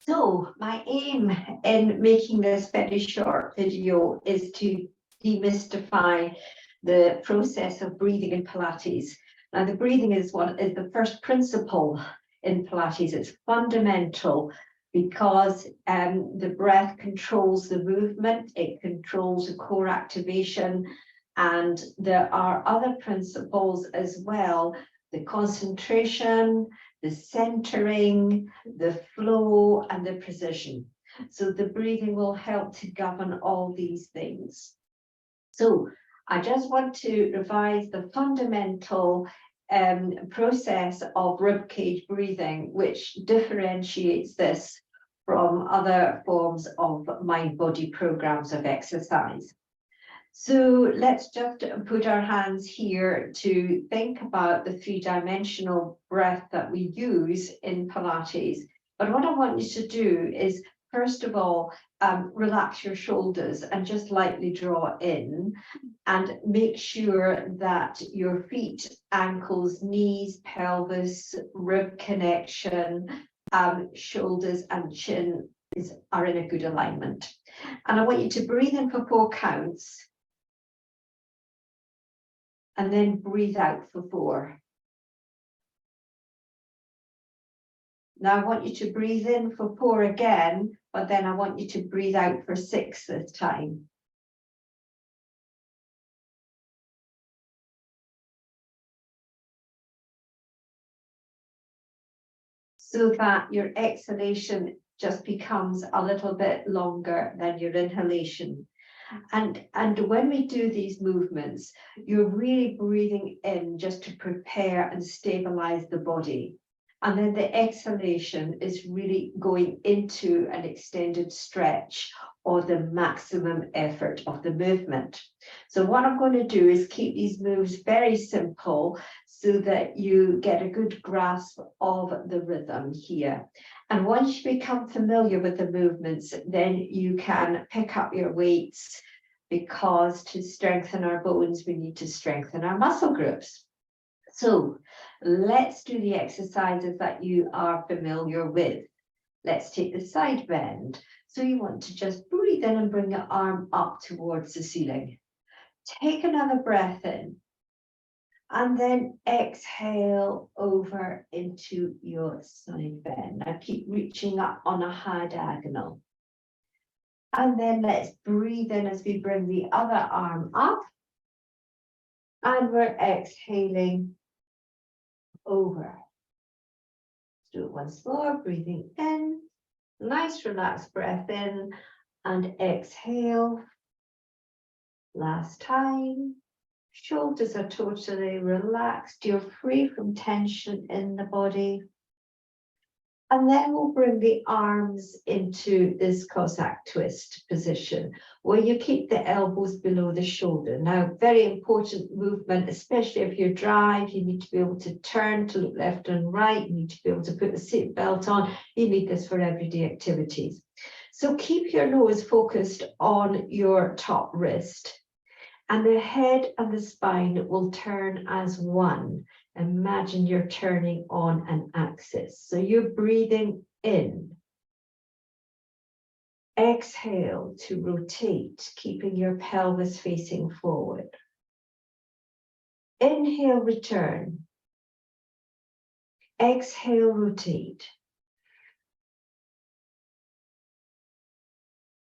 So my aim in making this very short video is to demystify the process of breathing in Pilates. Now, the breathing is the first principle in Pilates. It's fundamental because the breath controls the movement, it controls the core activation, and there are other principles as well: the concentration, the centering, the flow, and the precision. So the breathing will help to govern all these things. So I just want to revise the fundamental process of ribcage breathing, which differentiates this from other forms of mind-body programs of exercise. So let's just put our hands here to think about the three-dimensional breath that we use in Pilates. But what I want you to do is, first of all, relax your shoulders and just lightly draw in, and make sure that your feet, ankles, knees, pelvis, rib connection, shoulders and chin are in a good alignment. And I want you to breathe in for 4 counts. And then breathe out for 4. Now I want you to breathe in for 4 again, but then I want you to breathe out for 6 this time. So that your exhalation just becomes a little bit longer than your inhalation. And when we do these movements, you're really breathing in just to prepare and stabilize the body. And then the exhalation is really going into an extended stretch or the maximum effort of the movement. So what I'm going to do is keep these moves very simple so that you get a good grasp of the rhythm here. And once you become familiar with the movements, then you can pick up your weights, because to strengthen our bones, we need to strengthen our muscle groups. So let's do the exercises that you are familiar with. Let's take the side bend. So you want to just breathe in and bring your arm up towards the ceiling. Take another breath in. And then exhale over into your side bend. Now keep reaching up on a high diagonal. And then let's breathe in as we bring the other arm up. And we're exhaling over. Let's do it once more, breathing in. Nice relaxed breath in and exhale. Last time. Shoulders are totally relaxed. You're free from tension in the body. And then we'll bring the arms into this Cossack twist position, where you keep the elbows below the shoulder. Now, very important movement, especially if you drive. You need to be able to turn to look left and right. You need to be able to put the seat belt on. You need this for everyday activities. So keep your nose focused on your top wrist. And the head and the spine will turn as one. Imagine you're turning on an axis. So you're breathing in. Exhale to rotate, keeping your pelvis facing forward. Inhale, return. Exhale, rotate.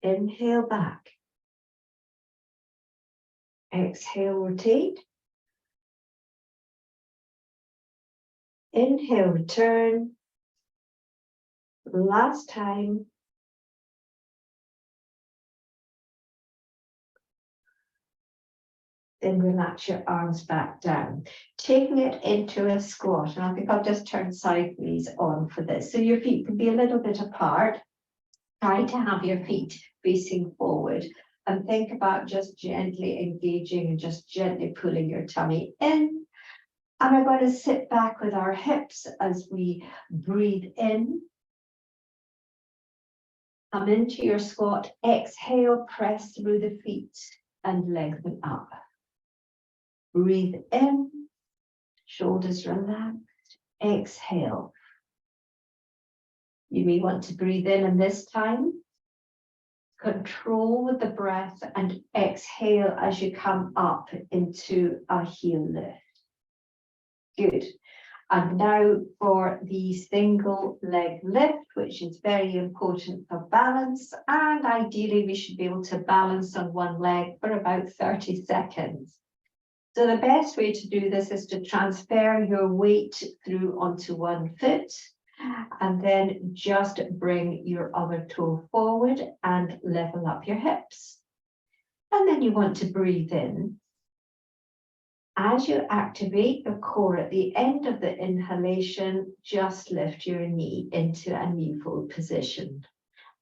Inhale, back. Exhale, rotate. Inhale, return. Last time. Then relax your arms back down, taking it into a squat. And I think I'll just turn sideways on for this. So your feet can be a little bit apart. Try to have your feet facing forward. And think about just gently engaging and just gently pulling your tummy in. And we're going to sit back with our hips as we breathe in. Come into your squat. Exhale, press through the feet and lengthen up. Breathe in, shoulders relaxed. Exhale. You may want to breathe in, and this time, control with the breath and exhale as you come up into a heel lift. Good. And now for the single leg lift, which is very important for balance. And ideally, we should be able to balance on one leg for about 30 seconds. So the best way to do this is to transfer your weight through onto one foot, and then just bring your other toe forward and level up your hips. And then you want to breathe in. As you activate your core at the end of the inhalation, just lift your knee into a knee fold position.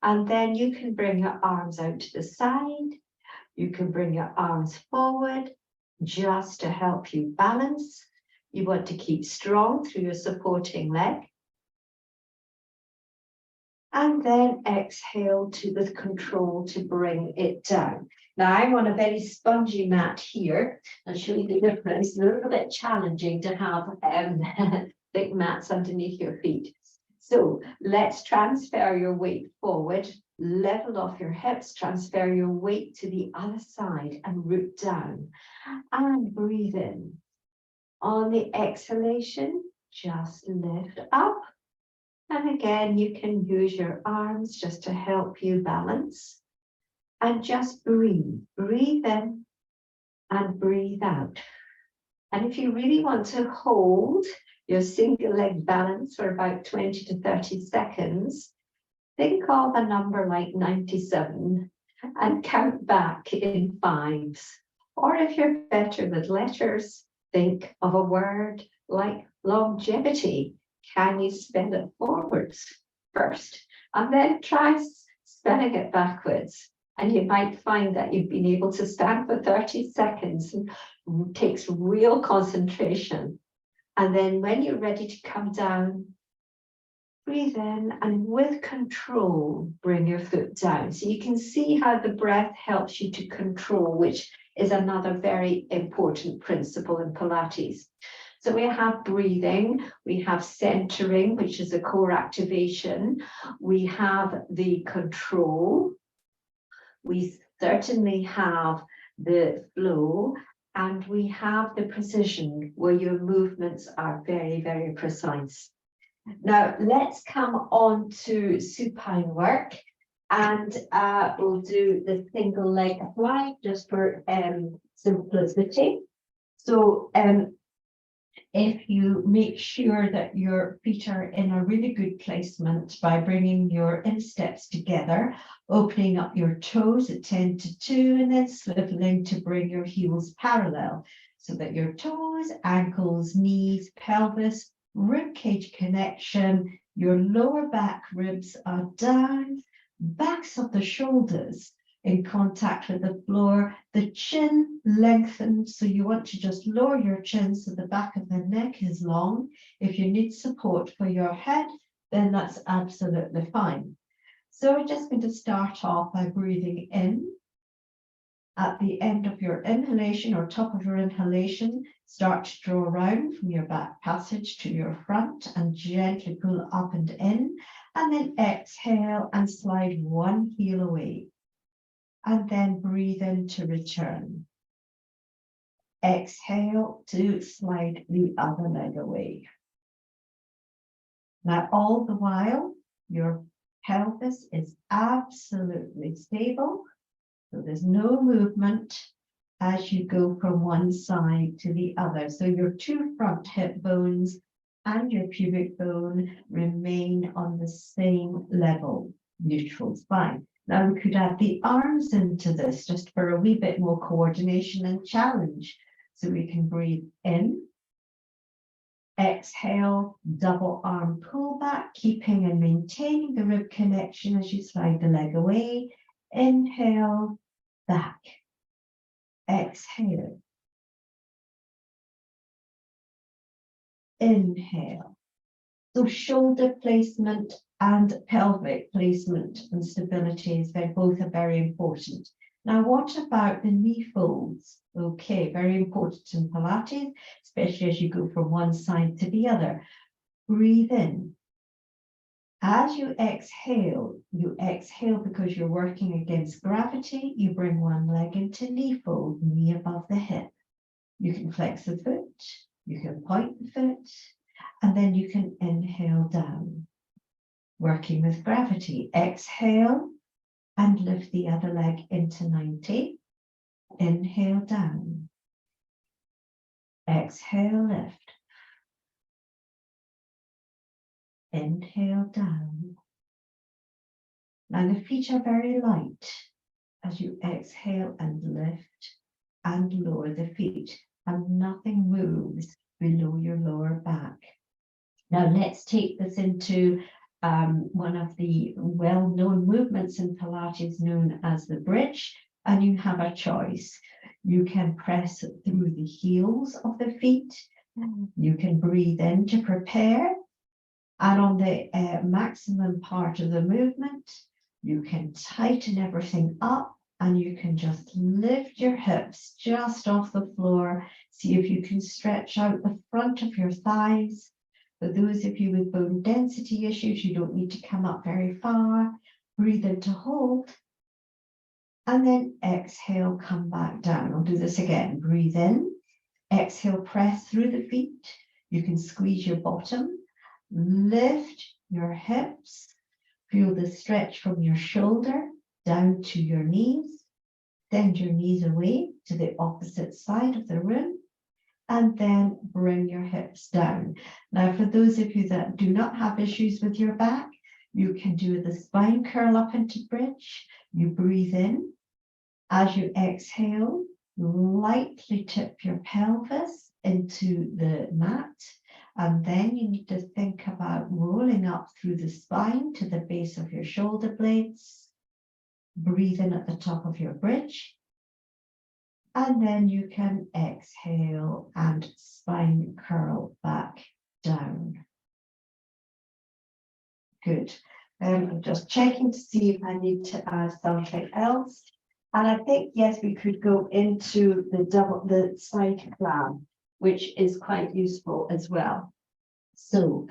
And then you can bring your arms out to the side. You can bring your arms forward just to help you balance. You want to keep strong through your supporting leg. And then exhale with control to bring it down. Now I'm on a very spongy mat here. I'll show you the difference. It's a little bit challenging to have thick mats underneath your feet. So let's transfer your weight forward, level off your hips, transfer your weight to the other side and root down. And breathe in. On the exhalation, just lift up. And again, you can use your arms just to help you balance. And just breathe. Breathe in and breathe out. And if you really want to hold your single leg balance for about 20 to 30 seconds, think of a number like 97 and count back in fives. Or if you're better with letters, think of a word like longevity. Can you spell it forwards first? And then try spelling it backwards. And you might find that you've been able to stand for 30 seconds. It takes real concentration. And then when you're ready to come down, breathe in and with control, bring your foot down. So you can see how the breath helps you to control, which is another very important principle in Pilates. So we have breathing, we have centering, which is a core activation. We have the control. We certainly have the flow, and we have the precision where your movements are very, very precise. Now let's come on to supine work, and we'll do the single leg fly just for simplicity. So if you make sure that your feet are in a really good placement by bringing your insteps together, opening up your toes at 10 to 2, and then swiveling to bring your heels parallel so that your toes, ankles, knees, pelvis, rib cage connection, your lower back ribs are down, backs of the shoulders in contact with the floor, the chin lengthened, so you want to just lower your chin so the back of the neck is long. If you need support for your head, then that's absolutely fine. So we're just going to start off by breathing in. At the end of your inhalation or top of your inhalation, start to draw around from your back passage to your front and gently pull up and in, and then exhale and slide one heel away. And then breathe in to return. Exhale to slide the other leg away. Now, all the while, your pelvis is absolutely stable. So there's no movement as you go from one side to the other. So your two front hip bones and your pubic bone remain on the same level, neutral spine. Now we could add the arms into this just for a wee bit more coordination and challenge. So we can breathe in, exhale, double arm pull back, keeping and maintaining the rib connection as you slide the leg away. Inhale, back, exhale, inhale. So shoulder placement and pelvic placement and stability is both are very important. Now, what about the knee folds? Okay, very important in Pilates, especially as you go from one side to the other. Breathe in. As you exhale because you're working against gravity. You bring one leg into knee fold, knee above the hip. You can flex the foot, you can point the foot, and then you can inhale down. Working with gravity, exhale and lift the other leg into 90. Inhale down. Exhale, lift. Inhale down. Now the feet are very light as you exhale and lift and lower the feet, and nothing moves below your lower back. Now let's take this into one of the well-known movements in Pilates known as the bridge, and you have a choice. You can press through the heels of the feet. You can breathe in to prepare, and on the maximum part of the movement, you can tighten everything up and you can just lift your hips just off the floor. See if you can stretch out the front of your thighs. For those of you with bone density issues, you don't need to come up very far. Breathe in to hold. And then exhale, come back down. I'll do this again. Breathe in. Exhale, press through the feet. You can squeeze your bottom. Lift your hips. Feel the stretch from your shoulder down to your knees. Send your knees away to the opposite side of the room. And then bring your hips down. Now, for those of you that do not have issues with your back, you can do the spine curl up into bridge. You breathe in. As you exhale, lightly tip your pelvis into the mat. And then you need to think about rolling up through the spine to the base of your shoulder blades. Breathe in at the top of your bridge. And then you can exhale and spine curl back down. Good. I'm just checking to see if I need to add something else. And I think, yes, we could go into the side plan, which is quite useful as well. So,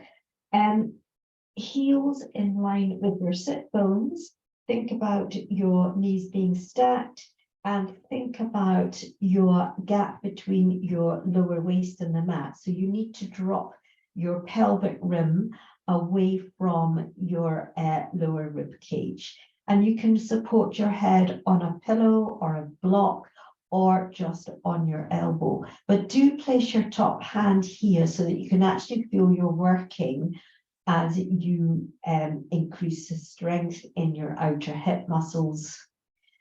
heels in line with your sit bones. Think about your knees being stacked. And think about your gap between your lower waist and the mat. So you need to drop your pelvic rim away from your lower rib cage. And you can support your head on a pillow or a block or just on your elbow. But do place your top hand here so that you can actually feel you're working as you increase the strength in your outer hip muscles.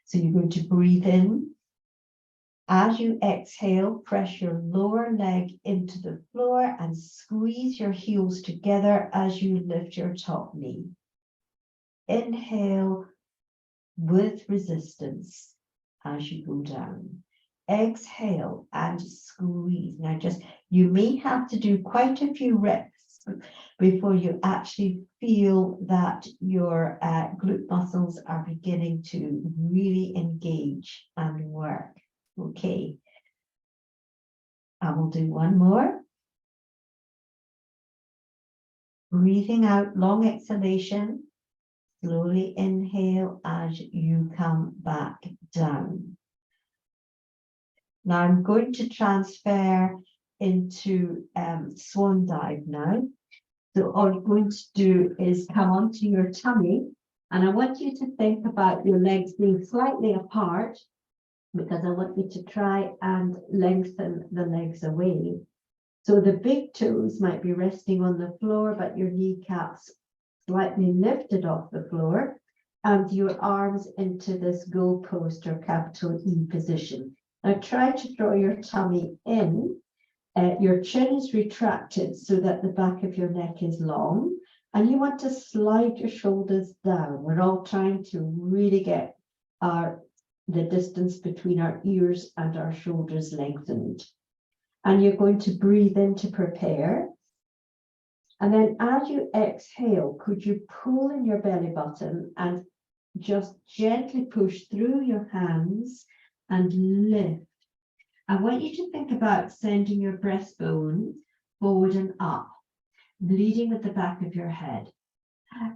So you're going to breathe in. As you exhale, press your lower leg into the floor and squeeze your heels together as you lift your top knee. Inhale with resistance as you go down. Exhale and squeeze. Now you may have to do quite a few reps before you actually feel that your glute muscles are beginning to really engage and work. Okay. I will do one more. Breathing out, long exhalation. Slowly inhale as you come back down. Now I'm going to transfer into swan dive now. So all you're going to do is come onto your tummy, and I want you to think about your legs being slightly apart, because I want you to try and lengthen the legs away. So the big toes might be resting on the floor, but your kneecaps slightly lifted off the floor, and your arms into this goalpost or capital E position. Now try to draw your tummy in. Your chin is retracted so that the back of your neck is long, and you want to slide your shoulders down. We're all trying to really get the distance between our ears and our shoulders lengthened. And you're going to breathe in to prepare. And then as you exhale, could you pull in your belly button and just gently push through your hands and lift. I want you to think about sending your breastbone forward and up, leading with the back of your head.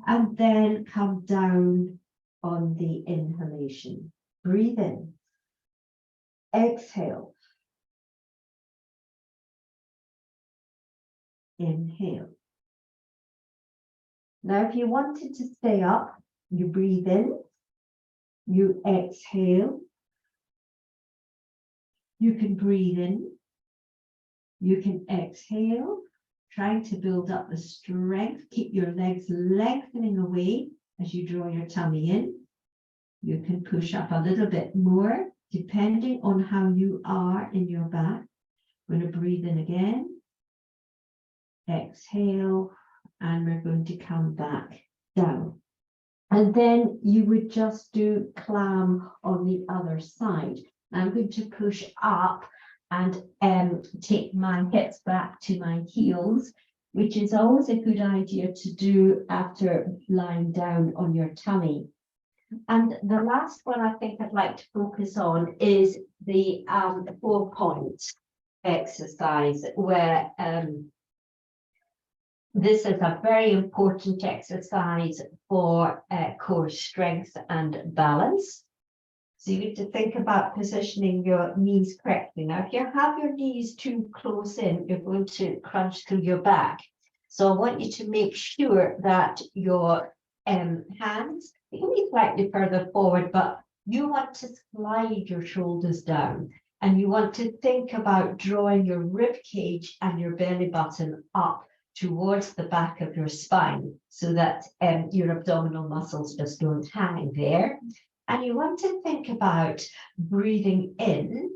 And then come down on the inhalation. Breathe in. Exhale. Inhale. Now, if you wanted to stay up, you breathe in, you exhale. You can breathe in, you can exhale, trying to build up the strength. Keep your legs lengthening away as you draw your tummy in. You can push up a little bit more, depending on how you are in your back. We're going to breathe in again, exhale, and we're going to come back down. And then you would just do clam on the other side. I'm going to push up and take my hips back to my heels, which is always a good idea to do after lying down on your tummy. And the last one I think I'd like to focus on is the 4-point exercise, where this is a very important exercise for core strength and balance. So you need to think about positioning your knees correctly. Now, if you have your knees too close in, you're going to crunch through your back. So I want you to make sure that your hands, they can be slightly further forward, but you want to slide your shoulders down. And you want to think about drawing your rib cage and your belly button up towards the back of your spine, so that your abdominal muscles just don't hang there. And you want to think about breathing in,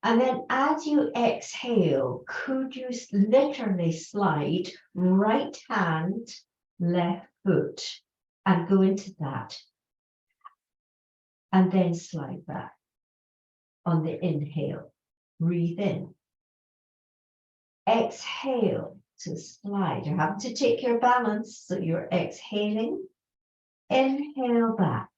and then as you exhale, could you literally slide right hand, left foot, and go into that, and then slide back on the inhale. Breathe in, exhale to slide. You're having to take your balance, so you're exhaling, inhale back,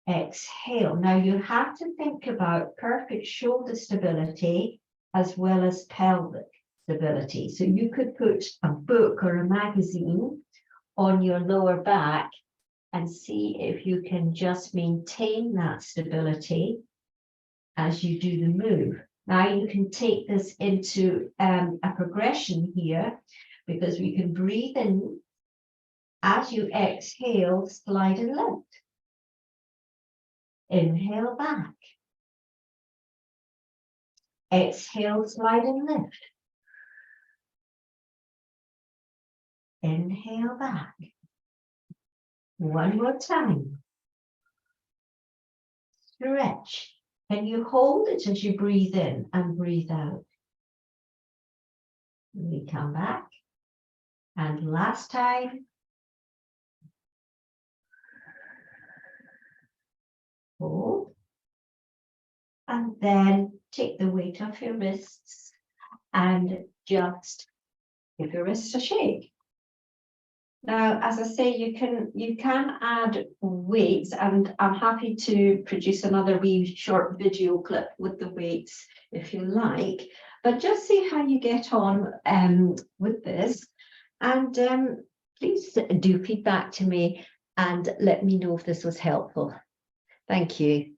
exhale. Now you have to think about perfect shoulder stability as well as pelvic stability. So you could put a book or a magazine on your lower back and see if you can just maintain that stability as you do the move. Now you can take this into a progression here, because we can breathe in. As you exhale, slide and lift. Inhale back. Exhale, slide and lift. Inhale back. One more time. Stretch. Can you hold it as you breathe in and breathe out? We come back. And last time. Hold. And then take the weight off your wrists and just give your wrists a shake. Now, as I say, you can add weights, and I'm happy to produce another wee short video clip with the weights if you like, but just see how you get on with this, and please do feedback to me and let me know if this was helpful. Thank you.